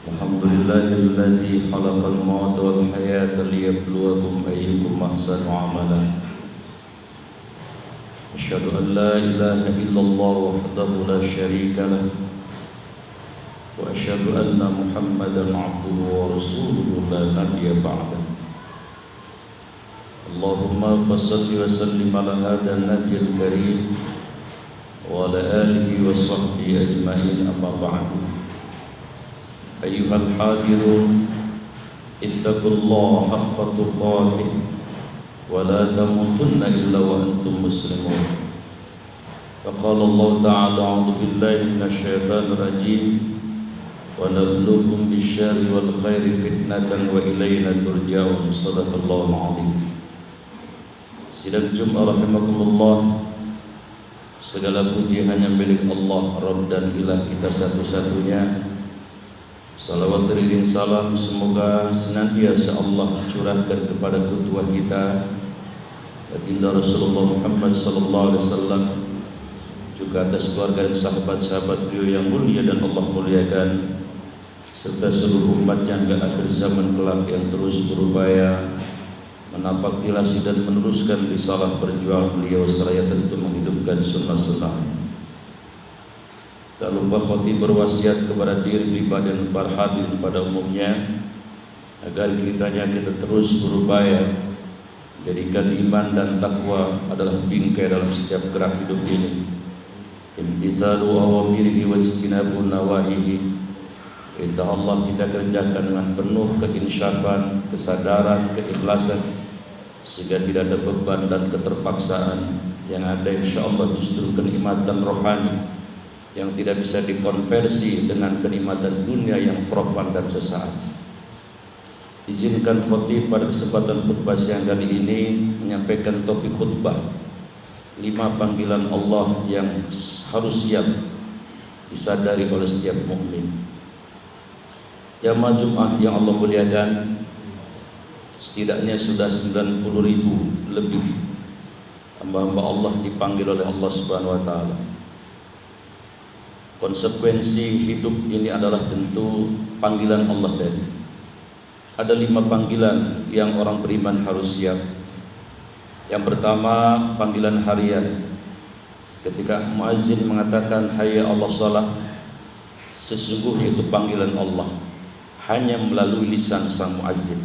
Alhamdulillahilladzi khalaqal mauta wal hayata liyabluwakum ayyukum ahsanu amalan. Asyhadu an la ilaha illallah wahdahu la syarika lah wa asyhadu anna Muhammadan abduhu wa rasuluhu la nabiyya ba'dah. Allahumma fassalli wa sallim ala hadha an-nabiyil karim wa ala alihi wa sahbihi ajma'in, amma ba'du. Ayyuhal hadirun, ittaqullaha haqqa tuqatih wa la tamutunna illa wa antum muslimun. Faqala Allah ta'ala, a'udzu billahi minasy syaithanir rajim, wa nabluukum bisyarri wal khairi fitnatan wa ilayna turja'un. Shadaqallahul 'azim. Sidang Jumat rahimakumullah, segala puji hanya milik Allah, Rabb dan Ilah kita satu-satunya. Salawat teriring salam semoga senantiasa Allah curahkan kepada kedua kita, baginda Rasulullah Muhammad sallallahu alaihi wasallam, juga atas keluarga dan sahabat-sahabat beliau yang mulia dan Allah muliakan, serta seluruh umatnya hingga akhir zaman kelak yang terus berupaya menapak tilasi dan meneruskan risalah perjuangan beliau seraya tentu menghidupkan sunnah-sunnah. Tak lupa khotib berwasiat kepada diri pribadi dan para hadirin pada umumnya agar kita terus berupaya jadikan iman dan takwa adalah bingkai dalam setiap gerak hidup ini. Imtisalu awamirihi wa ijtinabun nawahihi. Perintah Allah kita kerjakan dengan penuh keinsyafan, kesadaran, keikhlasan, sehingga tidak ada beban dan keterpaksaan. Yang ada insyaallah justru kenikmatan rohani yang tidak bisa dikonversi dengan kenikmatan dunia yang frofan dan sesaat. Izinkan khotib pada kesempatan khutbah siang kali ini menyampaikan topik khutbah 5 panggilan Allah yang harus siap disadari oleh setiap mukmin. Jamaah Jumat yang Allah muliakan, setidaknya sudah 90.000 lebih hamba-hamba Allah dipanggil oleh Allah Subhanahu wa taala. Konsekuensi hidup ini adalah tentu panggilan Allah tadi. Ada 5 panggilan yang orang beriman harus siap. Yang pertama, panggilan harian. Ketika muazzin mengatakan hayya 'alas shalah, sesungguhnya itu panggilan Allah hanya melalui lisan sang muazzin.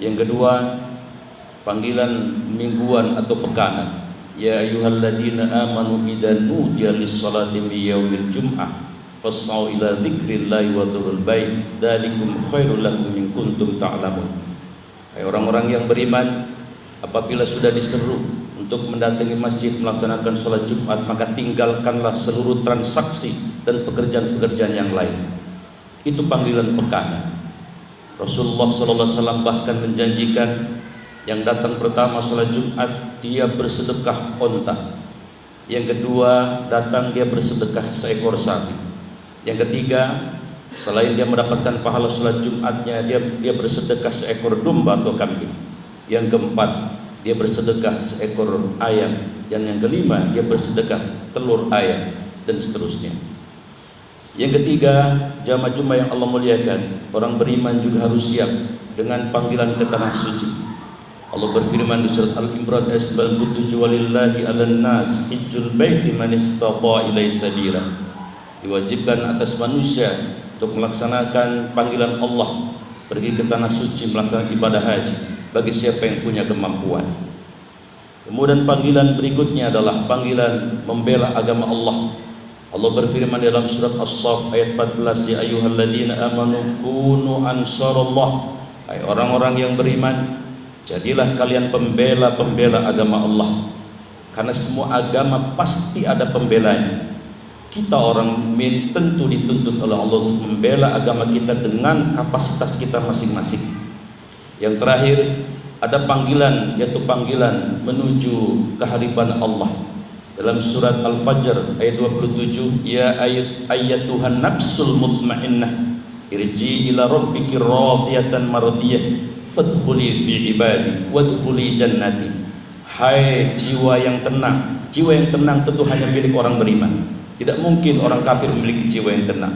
Yang kedua, panggilan mingguan atau pekanan. Ya ayyuhalladzina amanu idza nudiya lis-salati min yaumil jum'ah fas'au ila dzikrillahi wa dzurul bai dzalikum khairul lakum in kuntum ta'lamun. Hai orang-orang yang beriman, apabila sudah diseru untuk mendatangi masjid melaksanakan salat Jumat, maka tinggalkanlah seluruh transaksi dan pekerjaan-pekerjaan yang lain. Itu panggilan pekanan. Rasulullah sallallahu alaihi wasallam bahkan menjanjikan yang datang pertama salat Jumat dia bersedekah onta. Yang kedua datang dia bersedekah seekor sapi. Yang ketiga, selain dia mendapatkan pahala salat Jumatnya, dia bersedekah seekor domba atau kambing. Yang keempat, dia bersedekah seekor ayam. Dan yang kelima, dia bersedekah telur ayam dan seterusnya. Yang ketiga, jamaah Jumat yang Allah muliakan, orang beriman juga harus siap dengan panggilan ke tanah suci. Allah berfirman di surat Al-Imran ayat 97, walillahi 'alan nas hijjul baiti man istata ilaihi sabila. Diwajibkan atas manusia untuk melaksanakan panggilan Allah, pergi ke tanah suci melaksanakan ibadah haji bagi siapa yang punya kemampuan. Kemudian panggilan berikutnya adalah panggilan membela agama Allah. Allah berfirman dalam surat As-Saff ayat 14, ya ayyuhalladzina amanu kunu ansarallah. Hai orang-orang yang beriman, jadilah kalian pembela-pembela agama Allah. Karena semua agama pasti ada pembelanya. Kita orang mukmin tentu dituntut oleh Allah untuk membela agama kita dengan kapasitas kita masing-masing. Yang terakhir, ada panggilan, yaitu panggilan menuju kehadiran Allah. Dalam surat Al-Fajr ayat 27, ya ayyatuhan nafsul mutmainnah irji ila rabbiki radiyatan mardiyah fadkhuli fi ibadi wadkhuli jannati. Hai jiwa yang tenang. Jiwa yang tenang tentu hanya milik orang beriman. Tidak mungkin orang kafir memiliki jiwa yang tenang.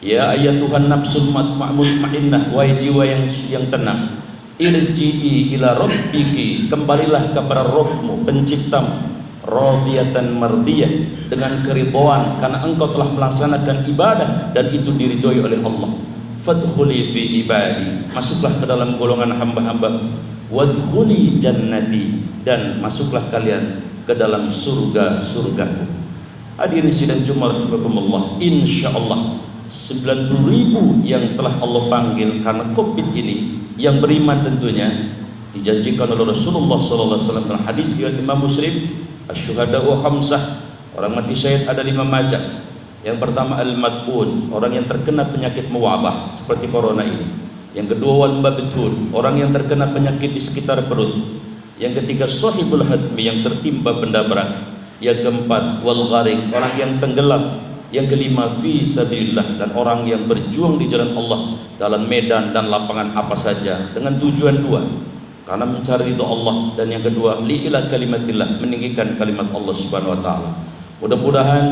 Ya ayyatuhan nafsul mutmainnah, wahai jiwa yang tenang, irji'i ila rabbiki, kembalilah kepada Rabbmu penciptamu, radiyatan mardiyah, dengan keridhaan karena engkau telah melaksanakan ibadah dan itu diridhoi oleh Allah. Fadkhuli fi ibadi, masuklah ke dalam golongan hamba-hamba. Wadkhuli jannati, dan masuklah kalian ke dalam surga-surgaku. Hadirin sidang Jumat rahimakumullah, insyaallah 90.000 yang telah Allah panggil karena Covid ini, yang beriman tentunya, dijanjikan oleh Rasulullah sallallahu alaihi wasallam dalam hadis riwayat Imam Muslim, asy-syuhada wa khamsah, orang mati syahid ada 5 macam. Yang pertama al-mat'un, orang yang terkena penyakit mewabah seperti corona ini. Yang kedua wal mabtun, orang yang terkena penyakit di sekitar perut. Yang ketiga sahibul hadmi, yang tertimpa benda berat. Yang keempat wal gharik, orang yang tenggelam. Yang kelima fi sabilillah, dan orang yang berjuang di jalan Allah dalam medan dan lapangan apa saja dengan tujuan dua, karena mencari ridha Allah, dan yang kedua li'ila kalimatillah, meninggikan kalimat Allah Subhanahu wa taala. Mudah-mudahan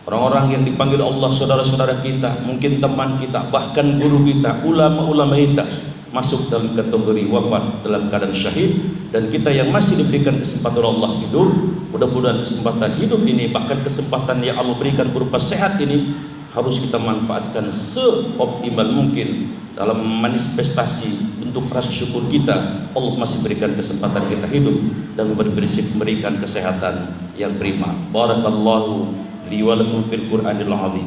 orang-orang yang dipanggil Allah, saudara-saudara kita, mungkin teman kita, bahkan guru kita, ulama-ulama kita, masuk dalam kategori wafat dalam keadaan syahid. Dan kita yang masih diberikan kesempatan Allah hidup, mudah-mudahan kesempatan hidup ini, bahkan kesempatan yang Allah berikan berupa sehat ini, harus kita manfaatkan seoptimal mungkin dalam manifestasi untuk rasa syukur kita. Allah masih berikan kesempatan kita hidup dan memberikan kesehatan yang prima. Barakallahu li wa lakum fil Qur'anil azim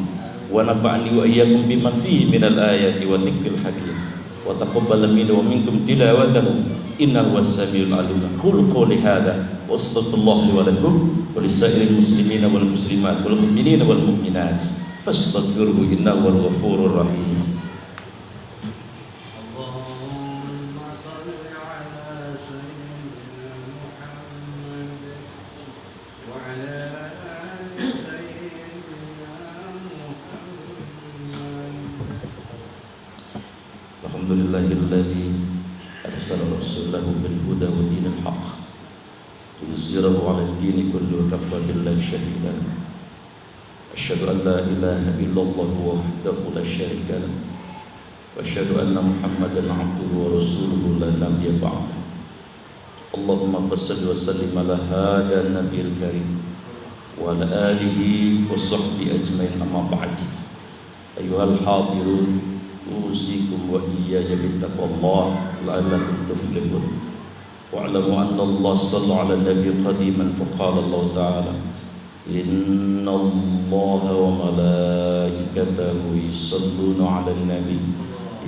wa nafa'ani wa iyyakum bima fihi minal ayati wa dzikril hakim wa taqabbal minni wa minkum tilawatahu innahu was-sami'ul 'alim. Qul qawli hadza wa astaghfirullah li wa lakum wa lisairil muslimina wal muslimat wal mu'minina wal mu'minat fastaghfiruhu innahu wal ghafurur rahim. Alhamdulillahilladzi arsala rasulahu bil huda wa dinil haqq liyuzhirahu 'ala ad-din kullihi wa kafa billahi shahidan. Asyhadu an la ilaha illallah wahdahu la syarika lahu wa asyhadu anna Muhammadan 'abduhu wa rasuluhu la nabiyya ba'dahu. Allahumma fassalli wa sallim ala hadha an-nabiyil karim wa ala alihi wa sahbihi ajmain, amma ba'd. Ayyuhal hadirun, usikum wa iyaya bittaqwallah la'allakum tuflihun. Wa'lamu anna Allah sallallahu ala nabi qadiman faqala Allah ta'ala inna Allah wa malaikatahu yusalluna ala nabi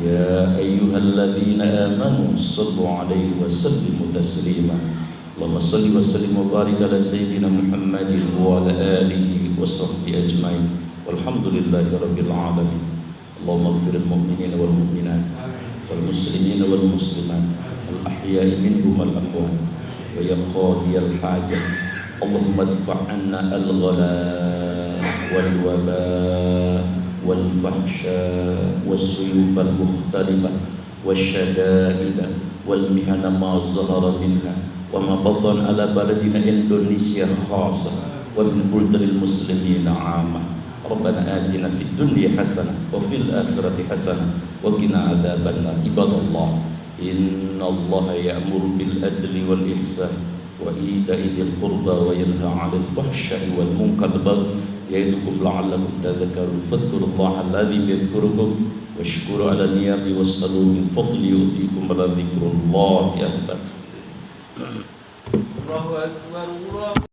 ya ayyuhalladzina amanu sallu alaihi wa sallimu taslima. Allahumma salli wa sallim wa barik ala sayyidina Muhammadin wa ala alihi wa sahbihi ajmain walhamdulillahi rabbil alamin. Allahumma ighfiril mu'minina wal mu'minat wal muslimina wal muslimat al ahya'i minhum wal amwat wa ya qadiyal hajat. Allahumma adfa' anna al ghala wal waba wal fahsya was suyub al mukhtalifah wasyada'id wal mihana ma zahara minha وما بطن على بلدنا إندونيسيا خاصة ومن بلدان المسلمين عامة. ربنا آتنا في الدنيا حسنة وفي الآخرة حسنة وقنا عذاب النار. عباد الله إن الله يأمر بالعدل والإحسان وإيتاء ذي القربى وينهى عن الفحشاء والمنكر والبغي يعظكم لعلكم تذكرون. فاذكروا الله الذي يذكركم واشكروا على نعمه واسألوا من فضله يؤتيكم ولذكر الله أكبر. الله أكبر الله